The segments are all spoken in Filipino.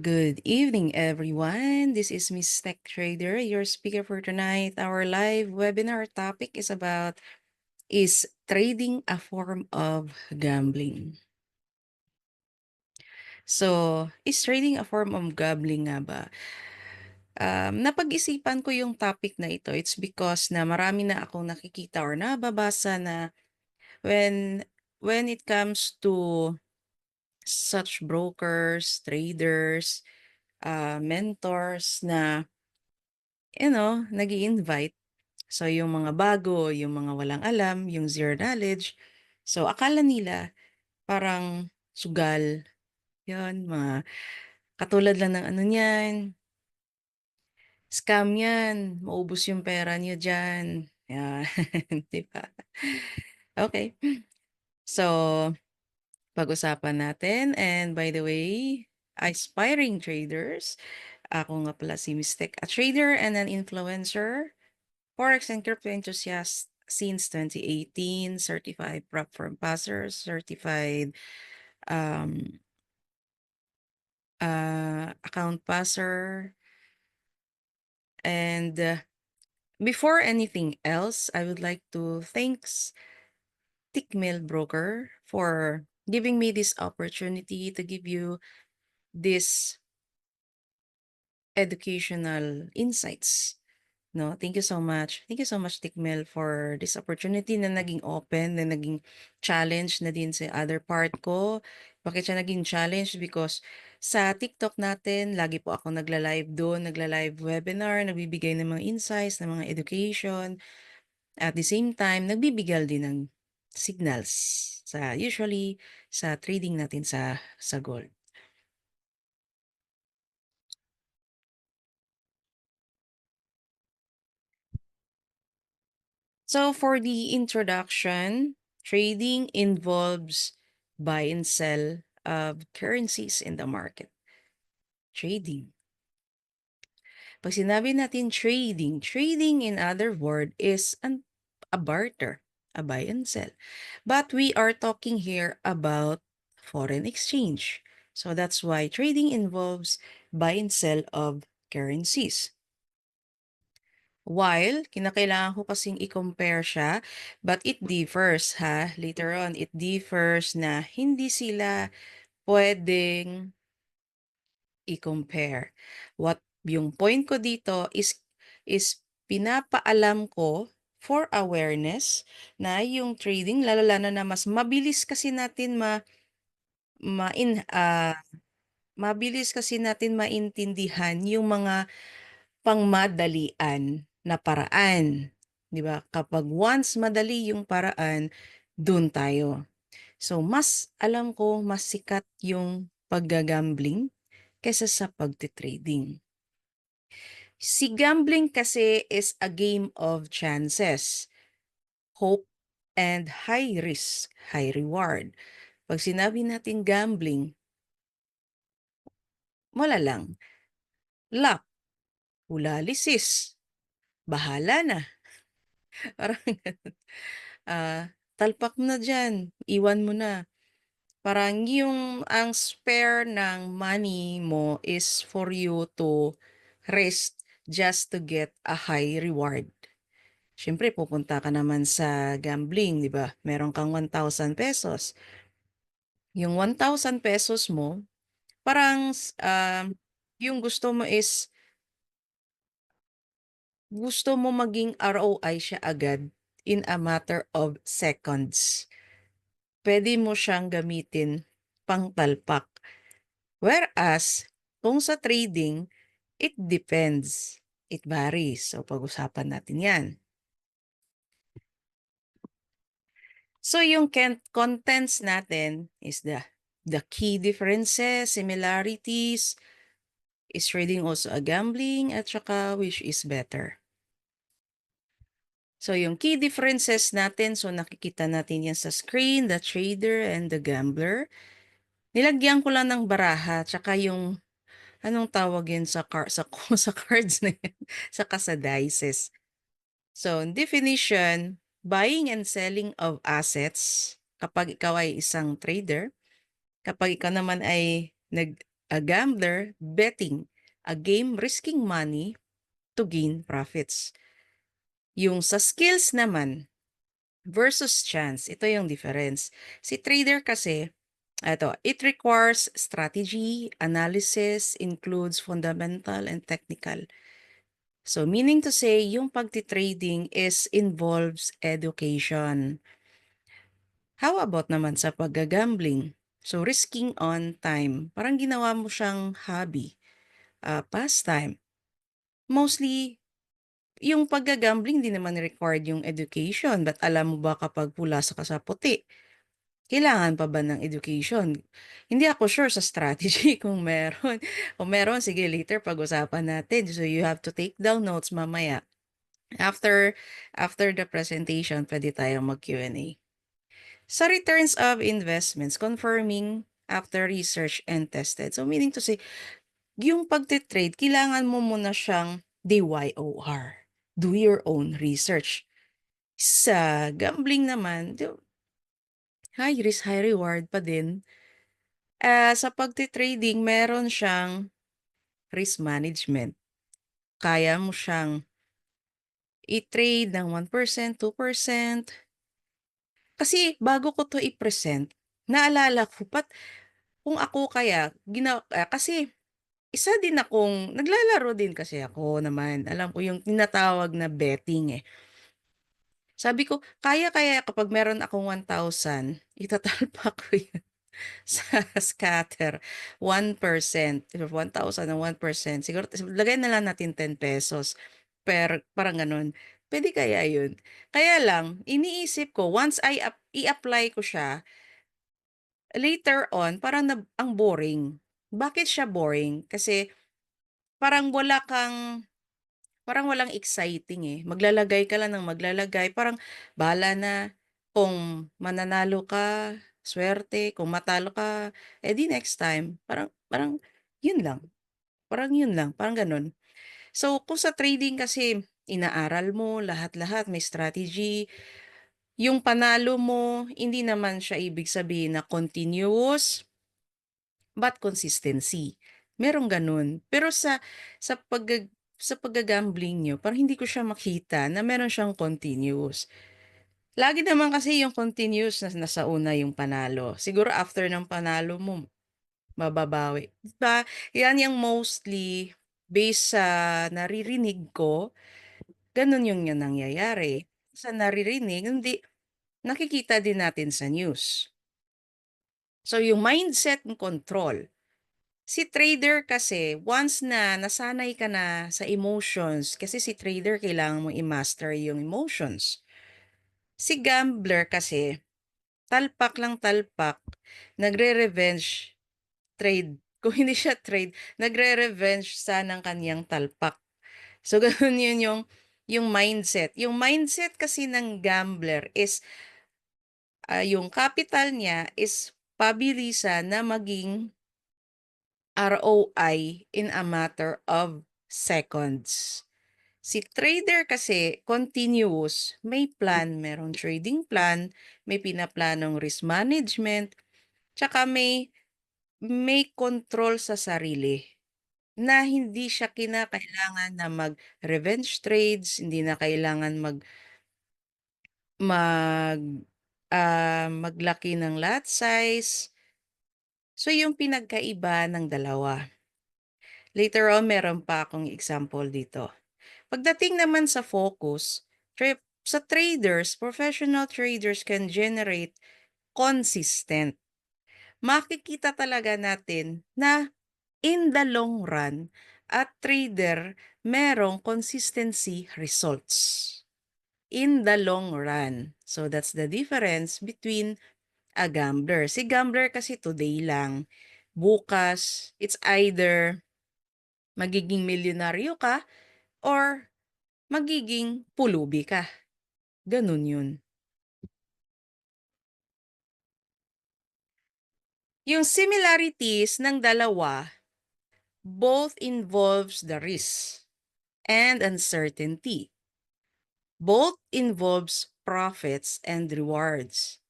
Good evening, everyone. This is Miss Tech Trader, your speaker for tonight. Our live webinar topic is trading a form of gambling? So, is trading a form of gambling nga ba? Napag-isipan ko yung topic na ito. It's because na marami na akong nakikita or nababasa na when when it comes to such brokers, traders, mentors na nag-i-invite. So, yung mga bago, yung mga walang alam, yung zero knowledge. So, akala nila parang sugal. Yun, mga katulad lang ng ano niyan, scam yan, maubos yung pera niyo dyan. Yan, di ba? Okay. So, pag-usapan natin. And by the way, aspiring traders, ako nga pala si Mistek, a trader and an influencer. Forex and crypto enthusiast since 2018, certified prop firm passer, certified um, account passer. And before anything else, I would like to thanks Tickmill Broker for giving me this opportunity to give you this educational insights. No, thank you so much. Thank you so much, Tikmel, for this opportunity na naging open, na naging challenge na din sa other part ko. Bakit siya naging challenge? Because sa TikTok natin, lagi po ako nagla-live doon, nagla-live webinar, nagbibigay ng mga insights, ng mga education. At the same time, nagbibigay din ng signals usually sa trading natin sa gold. So for the introduction, trading involves buy and sell of currencies in the market. Trading. Pag sinabi natin trading in other word is a barter, a buy and sell. But we are talking here about foreign exchange. So that's why trading involves buy and sell of currencies. While, kinakailangan ko kasing i-compare siya, but it differs ha. Later on, it differs na hindi sila pwedeng i-compare. Yung point ko dito is pinapaalam ko for awareness na yung trading, lalo-lalo na mas mabilis kasi natin ma in, ah, mabilis kasi natin maintindihan yung mga pangmadalian na paraan, 'di ba? Kapag once madali yung paraan, dun tayo. So, mas alam ko mas sikat yung paggagambling kaysa sa pagte-trading. Si gambling kasi is a game of chances, hope, and high risk, high reward. Pag sinabi natin gambling, wala lang. Luck, hulalisis, bahala na. Parang talpak mo na dyan, iwan mo na. Parang ang spare ng money mo is for you to risk just to get a high reward. Siyempre, pupunta ka naman sa gambling, di ba? Meron kang 1,000 pesos. Yung 1,000 pesos mo, parang yung gusto mo maging ROI siya agad in a matter of seconds. Pwede mo siyang gamitin pangtalpak. Whereas, kung sa trading, it depends. It varies. So, pag-usapan natin yan. So, yung contents natin is the key differences, similarities, is trading also a gambling, at saka which is better. So, yung key differences natin, so nakikita natin yan sa screen, the trader and the gambler. Nilagyan ko lang ng baraha, tsaka yung, anong tawag yun sa cards na yan, saka sa dices. So, definition, buying and selling of assets, kapag ikaw ay isang trader, kapag ikaw naman ay A gambler, betting. A game risking money to gain profits. Yung sa skills naman, versus chance, ito yung difference. Si trader kasi, it requires strategy, analysis, includes fundamental and technical. So meaning to say, yung pagti-trading is involves education. How about naman sa pagga-gambling? So risking on time, parang ginawa mo siyang hobby, pastime. Mostly, yung pagga-gambling di naman required yung education, but alam mo ba kapag pula ka sa puti, kailangan pa ba ng education? Hindi ako sure sa strategy kung meron. Kung meron, sige later pag-usapan natin. So you have to take down notes mamaya. After after the presentation, pwede tayong mag-Q&A. Sa returns of investments, confirming after research and tested. So meaning to say, yung pagtitrade, kailangan mo muna siyang DYOR. Do your own research. Sa gambling naman, high risk, high reward pa din. Sa pagtitrading, meron siyang risk management. Kaya mo siyang i-trade ng 1%, 2%. Kasi bago ko to i-present, naalala ko, kung ako kaya, kasi isa din akong, naglalaro din kasi ako naman. Alam ko yung tinatawag na betting eh. Sabi ko, kaya kapag meron akong 1,000, itatalpak ko yun sa scatter. 1%. 1,000 ng 1%. Siguro, lagay na lang natin 10 pesos. Parang ganun. Pwede kaya yun? Kaya lang, iniisip ko, once i-apply ko siya, later on, parang ang boring. Bakit siya boring? Kasi parang parang walang exciting eh. Maglalagay ka lang ng maglalagay. Parang bahala na kung mananalo ka, swerte. Kung matalo ka, edi next time. Parang yun lang. Parang yun lang. Parang ganun. So, kung sa trading kasi, inaaral mo lahat-lahat, may strategy. Yung panalo mo, hindi naman siya ibig sabihin na continuous, but consistency. Merong ganun. Pero sa pagga-gambling niyo, parang hindi ko siya makita na meron siyang continuous. Lagi naman kasi yung continuous na nasa una yung panalo. Siguro after ng panalo mo, mababawi. Diba? Yan yung mostly based sa naririnig ko, ganun yung nangyayari. Sa naririnig, hindi, nakikita din natin sa news. So yung mindset and control. Si trader kasi, once na nasanay ka na sa emotions, kasi si trader kailangan mo i-master yung emotions. Si gambler kasi, talpak lang talpak, nagre-revenge trade. Kung hindi siya trade, nagre-revenge sa ng kanyang talpak. So, ganun yun yung mindset. Yung mindset kasi ng gambler is, yung capital niya is pabilisan na maging ROI in a matter of seconds. Si trader kasi continuous, may plan, merong trading plan, may pinaplanong risk management, tsaka may control sa sarili na hindi siya kinakailangan na mag-revenge trades, hindi na kailangan mag maglaki ng lot size. So yung pinagkaiba ng dalawa. Later on, meron pa akong example dito. Pagdating naman sa focus, sa traders, professional traders can generate consistent. Makikita talaga natin na in the long run, at trader merong consistency results in the long run. So that's the difference between a gambler. Si gambler kasi today lang. Bukas, it's either magiging milyonaryo ka or magiging pulubi ka. Ganun yun. Yung similarities ng dalawa, both involves the risk and uncertainty. Both involves profits and rewards.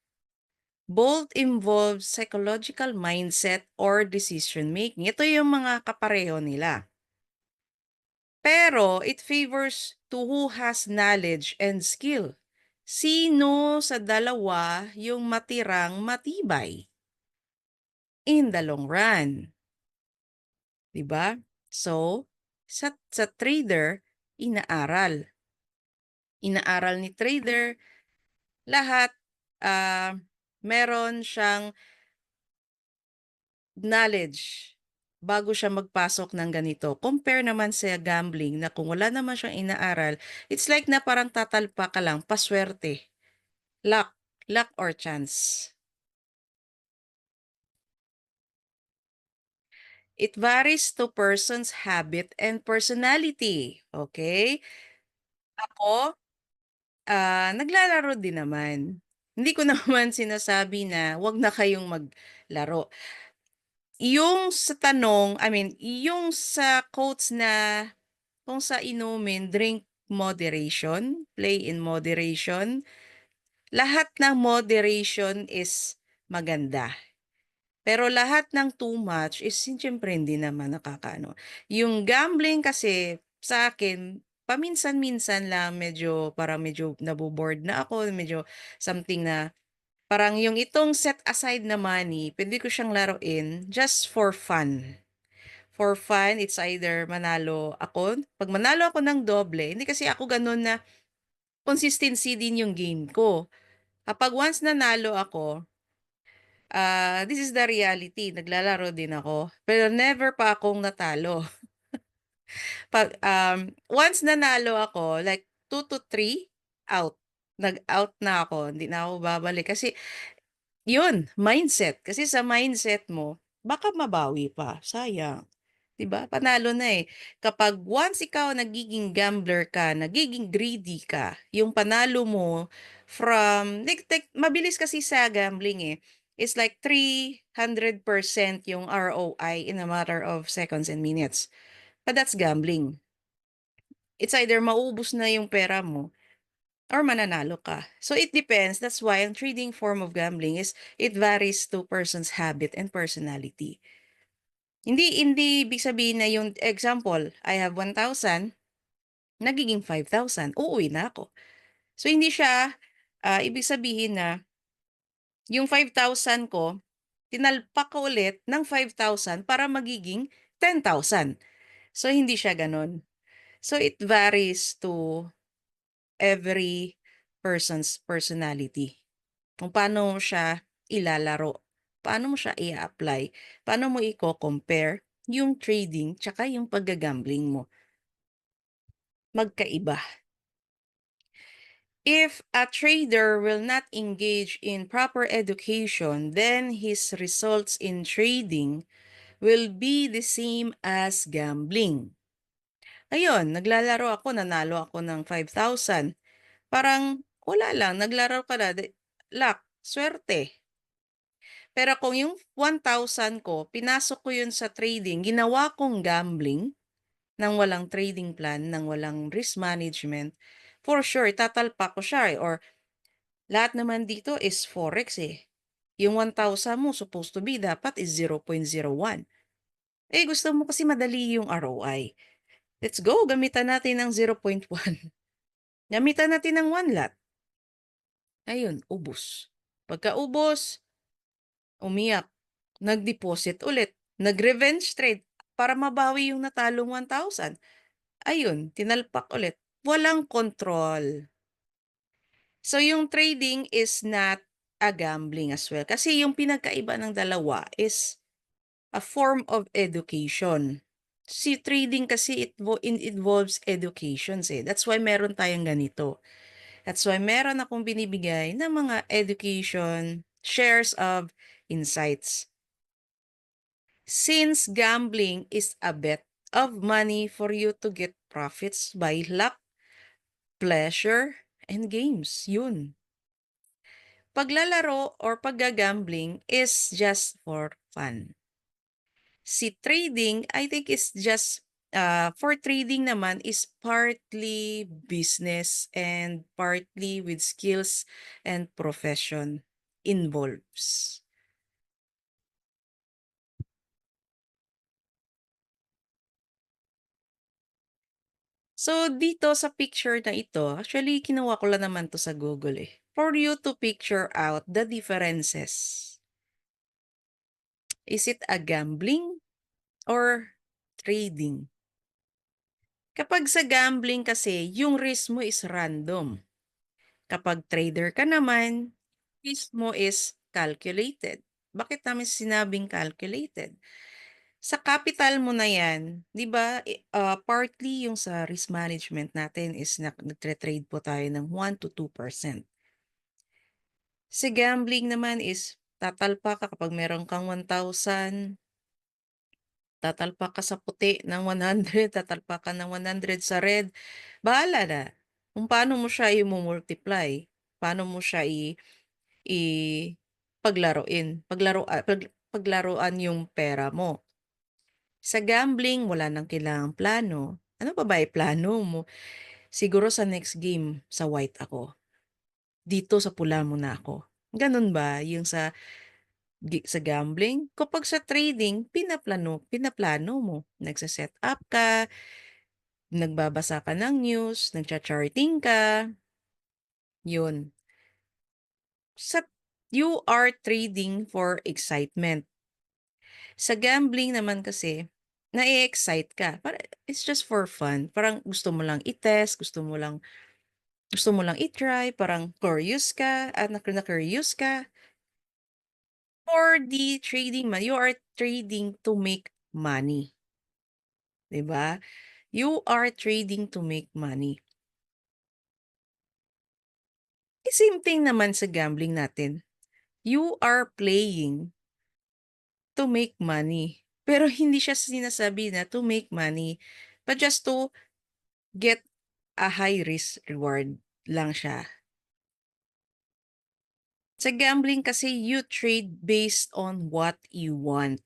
Both involves psychological mindset or decision making. Ito yung mga kapareho nila. Pero it favors to who has knowledge and skill. Sino sa dalawa yung matirang matibay in the long run, 'di ba? So, sa trader, inaaral. Inaaral ni trader lahat, ah, meron siyang knowledge bago siya magpasok ng ganito. Compare naman sa gambling na kung wala naman siyang inaaral, it's like na parang tatalpa ka lang, paswerte, luck, luck or chance. It varies to person's habit and personality. Okay? Ako, naglalaro din naman. Hindi ko naman sinasabi na wag na kayong maglaro. Yung sa tanong, I mean, yung sa quotes na kung sa inumin, drink moderation, play in moderation, lahat ng moderation is maganda. Pero lahat ng too much is siyempre hindi naman nakakaano. Yung gambling kasi sa akin, paminsan-minsan lang medyo parang medyo nabo-bored na ako, medyo something na parang yung itong set aside na money, pwede ko siyang laruin just for fun. For fun, it's either manalo ako. Pag manalo ako ng doble, hindi kasi ako ganun na consistency din yung game ko. Kapag once nanalo ako, this is the reality, naglalaro din ako, pero never pa akong natalo. Pag, once nanalo ako, like 2 to 3, out. Nag-out na ako, hindi na ako babalik. Kasi, yun, mindset. Kasi sa mindset mo, baka mabawi pa, sayang. 'Di ba? Panalo na eh. Kapag once ikaw nagiging gambler ka, nagiging greedy ka, yung panalo mo from mabilis kasi sa gambling eh. It's like 300% yung ROI in a matter of seconds and minutes. But that's gambling. It's either maubos na yung pera mo or mananalo ka. So it depends. That's why ang trading form of gambling is it varies to person's habit and personality. Hindi ibig sabihin na yung example, I have 1,000, nagiging 5,000, uuwi na ako. So hindi siya, ibig sabihin na yung 5,000 ko, tinalpak ko ulit ng 5,000 para magiging 10,000. So hindi siya gano'n. So it varies to every person's personality. Kung paano mo siya ilalaro, paano mo siya i-apply, paano mo i-co-compare yung trading tsaka yung pagga-gambling mo. Magkaiba. If a trader will not engage in proper education, then his results in trading will be the same as gambling. Ayun, naglalaro ako, nanalo ako ng 5,000. Parang wala lang, naglaro ka na, luck, swerte. Pero kung yung 1,000 ko, pinasok ko yun sa trading, ginawa kong gambling, ng walang trading plan, ng walang risk management, for sure, tatalpak ko siya eh. Or lahat naman dito is forex eh. Yung 1,000 mo supposed to be dapat is 0.01. Eh gusto mo kasi madali yung ROI. Let's go, gamitan natin ng 0.1. Gamitan natin ng 1 lot. Ayun, ubos. Pagkaubos, umiyak. Nag-deposit ulit. Nag-revenge trade para mabawi yung natalong 1,000. Ayun, tinalpak ulit. Walang control. So, yung trading is not a gambling as well. Kasi yung pinagkaiba ng dalawa is a form of education. Si trading kasi involves educations eh. That's why meron tayong ganito. That's why meron akong binibigay ng mga education, shares of insights. Since gambling is a bet of money for you to get profits by luck, pleasure, and games. Yun. Paglalaro or paggagambling is just for fun. Si trading, I think is just, for trading naman is partly business and partly with skills and profession. involves. So, dito sa picture na ito, actually kinuha ko lang naman 'to sa Google, eh, for you to picture out the differences. Is it a gambling or trading? Kapag sa gambling kasi, yung risk mo is random. Kapag trader ka naman, risk mo is calculated. Bakit namin sinabing calculated? Sa capital mo na 'yan, 'di ba, partly yung sa risk management natin is nagtre-trade po tayo ng 1 to 2%. Sa gambling naman is tatalpak ka kapag meron kang 1,000, tatalpak ka sa puti ng 100, tatalpak ka ng 100 sa red, bahala na kung paano mo siya imu-multiply, paano mo siya i paglaruan yung pera mo. Sa gambling wala nang kailangang plano. Ano pa ba iplano mo? Siguro sa next game sa white ako, dito sa pula muna ako. Gano'n ba yung sa gambling? Kapag sa trading pinaplano pinaplano mo, nagse-set up ka, nagbabasa ka ng news, nagcha-charting ka, 'yun. Sa You are trading for excitement. Sa gambling naman kasi, na excite ka. It's just for fun. Parang gusto mo lang i-try, parang curious ka, at na-curious ka. For the trading man, you are trading to make money, 'di ba? You are trading to make money. Same thing naman sa gambling natin. You are playing to make money. Pero hindi siya sinasabi na to make money, but just to get a high risk reward lang siya. Sa gambling kasi you trade based on what you want.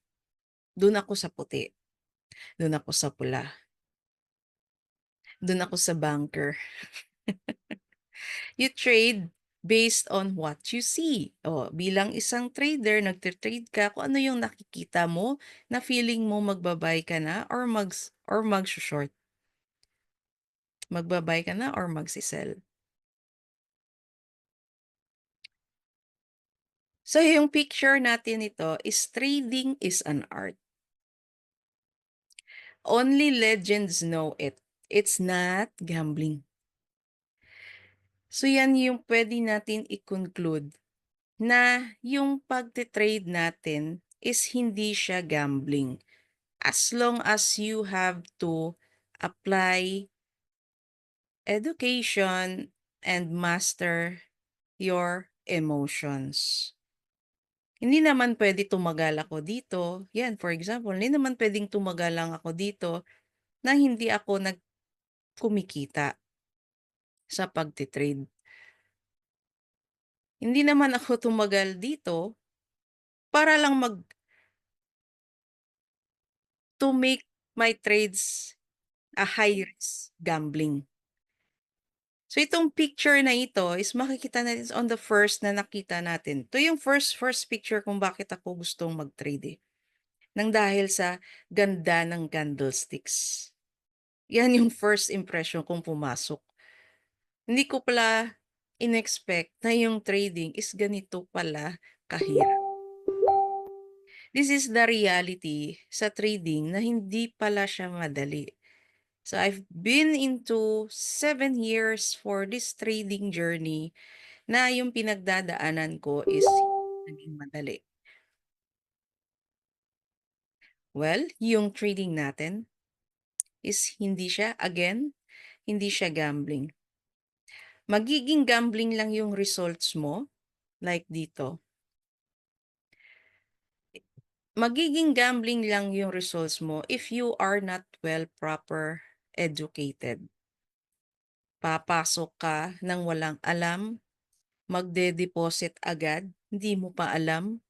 Dun ako sa puti, dun ako sa pula, dun ako sa banker. You trade based on what you see. O, bilang isang trader, nagte-trade ka kung ano yung nakikita mo na feeling mo magba-buy ka na or magso-short. Magba-buy ka na or magse-sell. So, yung picture natin nito is trading is an art. Only legends know it. It's not gambling. So, yan yung pwede natin i-conclude na yung pagte-trade natin is hindi siya gambling. As long as you have to apply education and master your emotions. Hindi naman pwede tumagal ako dito. Yan, for example, hindi naman pwedeng tumagal lang ako dito na hindi ako kumikita sa pagte-trade. Hindi naman ako tumagal dito para lang to make my trades a high risk gambling. So itong picture na ito is makikita natin on the first na nakita natin. Ito yung first picture kung bakit ako gustong mag-trade, eh. Nang dahil sa ganda ng candlesticks. Yan yung first impression kong pumasok. Hindi ko pala in-expect na yung trading is ganito pala kahirap. This is the reality sa trading na hindi pala siya madali. So I've been into 7 years for this trading journey na yung pinagdadaanan ko is naging madali. Well, yung trading natin is hindi siya gambling. Magiging gambling lang yung results mo, like dito. Magiging gambling lang yung results mo if you are not proper educated. Papasok ka ng walang alam, magde-deposit agad, hindi mo pa alam.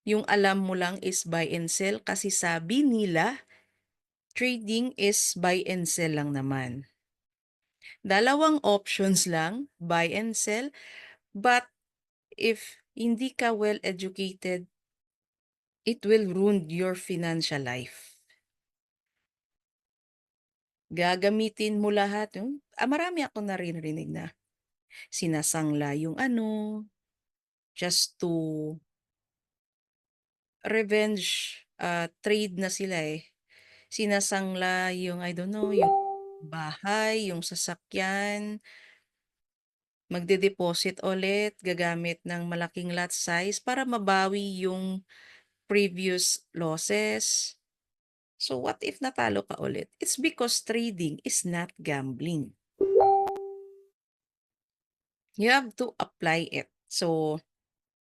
Yung alam mo lang is buy and sell kasi sabi nila, trading is buy and sell lang naman. Dalawang options lang, buy and sell, but if hindi ka well educated, it will ruin your financial life. Gagamitin mo lahat marami akong naririnig na sinasangla yung just to revenge, trade na sila, eh. Sinasangla yung I don't know, yung bahay, yung sasakyan, magde-deposit ulit gagamit ng malaking lot size para mabawi yung previous losses. So what if natalo ka ulit? It's because trading is not gambling. You have to apply it. So,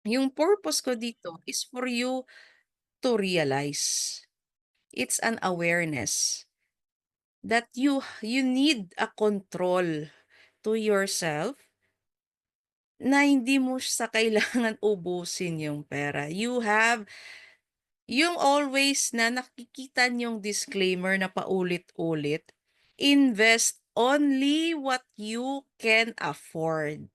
yung purpose ko dito is for you to realize. It's an awareness that you need a control to yourself na hindi mo sa kailangan ubusin yung pera. You have yung always na nakikita niyong disclaimer na paulit-ulit, invest only what you can afford.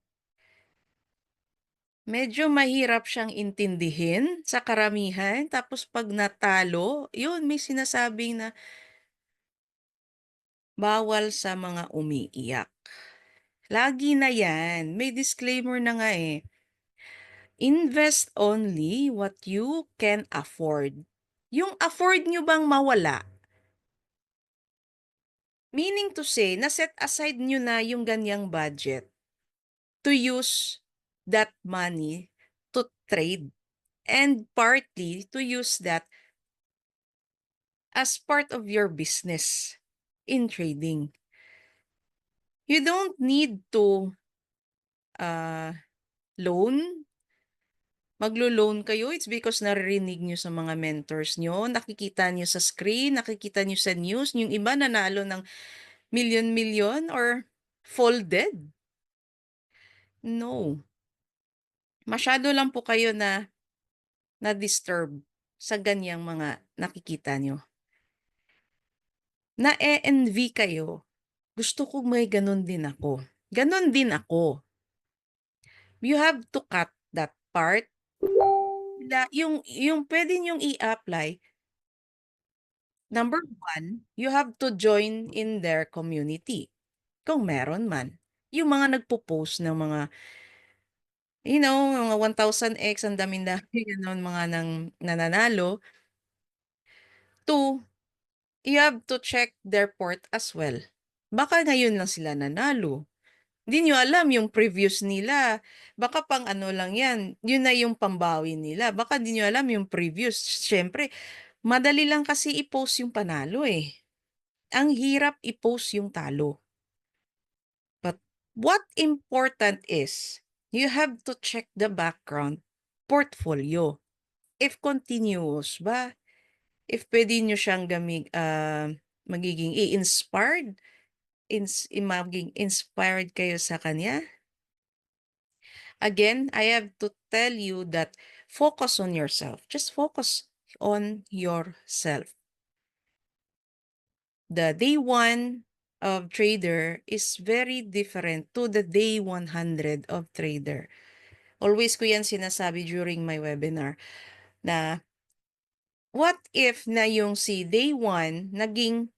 Medyo mahirap siyang intindihin sa karamihan tapos 'pag natalo, yun may sinasabing na bawal sa mga umiiyak. Lagi na yan, may disclaimer na nga, eh. Invest only what you can afford. Yung afford nyo bang mawala? Meaning to say, na-set aside nyo na yung ganyang budget to use that money to trade and partly to use that as part of your business in trading. You don't need to uh, loan. Maglo-loan kayo, it's because naririnig niyo sa mga mentors niyo, nakikita niyo sa screen, nakikita niyo sa news, yung iba nanalo ng milyon-milyon or folded. No. Masyado lang po kayo na-disturb sa ganyang mga nakikita niyo. Na-e-envy kayo. Gusto ko may gano'n din ako. Gano'n din ako. You have to cut that part. Yung puwede niyong i-apply, number one, you have to join in their community, kung meron man. Yung mga nagpo-post ng mga, mga 1,000x, ang dami-dami gano'n mga nananalo. Two, you have to check their port as well. Baka ngayon lang sila nanalo. Di niyo alam yung previous nila, baka pang-ano lang 'yan, yun na yung pambawi nila. Baka di niyo alam yung previous. Siyempre madali lang kasi i-post yung panalo, eh. Ang hirap i-post yung talo. But what important is, you have to check the background portfolio. If continuous ba, if puwede niyo siyang magiging i-inspired, maging inspired kayo sa kanya. Again, I have to tell you that focus on yourself. Just focus on yourself. The day one of trader is very different to the day 100 of trader. Always ko yan sinasabi during my webinar na what if na yung si day one naging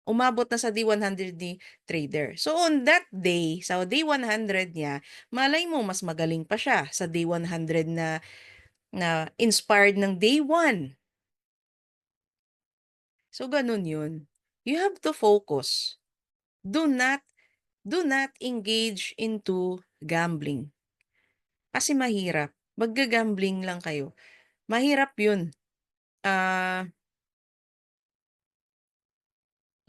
umabot na sa day 100 ni trader. So on that day, sa day 100 niya, malay mo mas magaling pa siya sa day 100 na inspired ng day one. So ganun yun. You have to focus. Do not do not engage into gambling. Kasi mahirap. Magga-gambling lang kayo. Mahirap yun. Ah,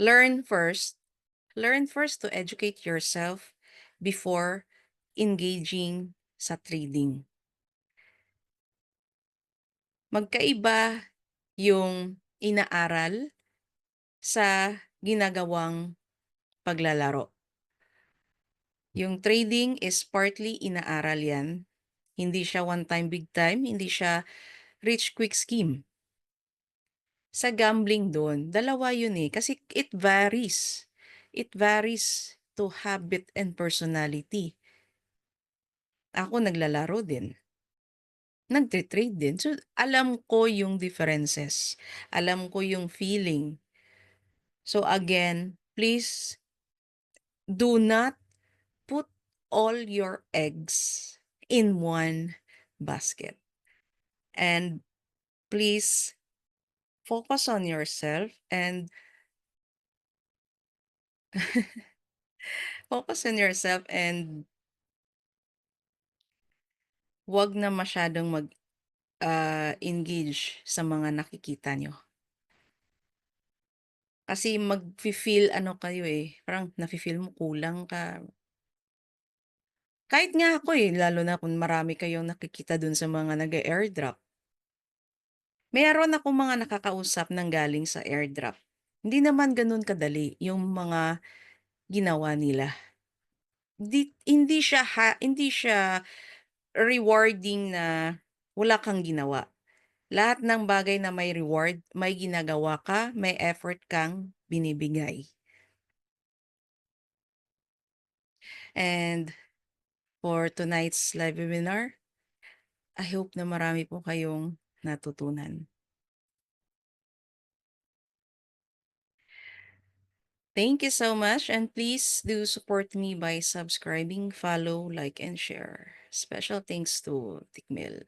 learn first. Learn first to educate yourself before engaging sa trading. Magkaiba yung inaaral sa ginagawang paglalaro. Yung trading is partly inaaral yan. Hindi siya one time, big time. Hindi siya rich quick scheme. Sa gambling doon, dalawa yun eh. Kasi it varies. It varies to habit and personality. Ako naglalaro din. nagte-trade din. So, alam ko yung differences, alam ko yung feeling. So again, please do not put all your eggs in one basket. And please focus on yourself and focus on yourself and 'wag na masyadong engage sa mga nakikita niyo. Kasi magfi-feel ano kayo, eh, parang nafi-feel mo kulang ka. Kahit nga ako, eh, lalo na kung marami kayong nakikita dun sa mga nag-e-airdrop. Meron akong mga nakakausap ng galing sa airdrop. Hindi naman gano'n kadali yung mga ginawa nila. Hindi siya rewarding na wala kang ginawa. Lahat ng bagay na may reward, may ginagawa ka, may effort kang binibigay. And for tonight's live webinar, I hope na marami po kayong natutunan. Thank you so much, and please do support me by subscribing, follow, like, and share. Special thanks to Tikmil.